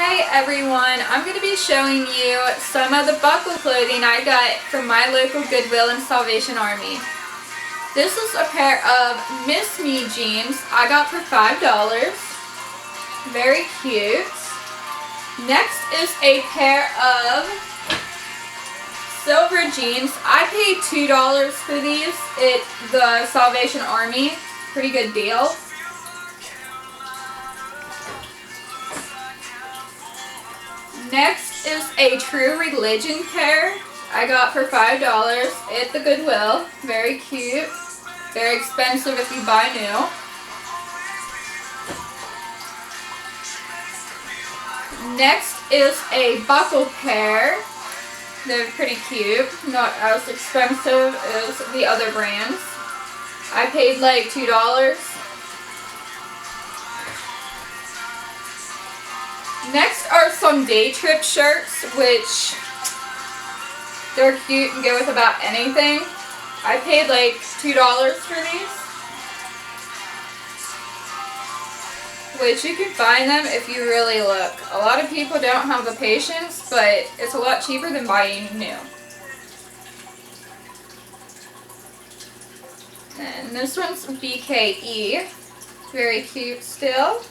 Hi everyone, I'm going to be showing you some of the buckle clothing I got from my local Goodwill and Salvation Army. This is a pair of Miss Me jeans I got for $5. Very cute. Next is a pair of silver jeans. I paid $2 for these at the Salvation Army. Pretty good deal. Next is a True Religion pair I got for $5 at the Goodwill. Very cute. Very expensive if you buy new. Next is a buckle pair. They're pretty cute. Not as expensive as the other brands. I paid like $2. Next are some day trip shirts, which they're cute and go with about anything. I paid like $2 for these, which you can find them if you really look. A lot of people don't have the patience, but it's a lot cheaper than buying new. And this one's BKE. Very cute still.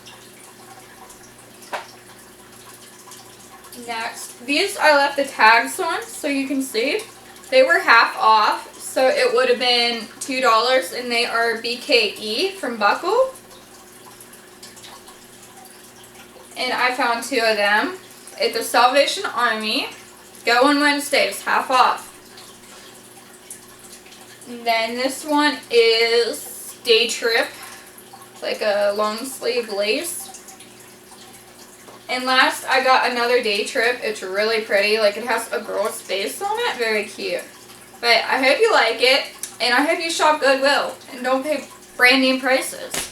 Next, these I left the tags on so you can see. They were half off, so it would have been $2, and they are BKE from Buckle. And I found 2 of them at the Salvation Army. Go on Wednesdays, half off. And then this one is Day Trip, like a long sleeve lace. And last, I got another Day Trip. It's really pretty. Like, it has a girl's face on it. Very cute. But I hope you like it. And I hope you shop Goodwill. And don't pay brand name prices.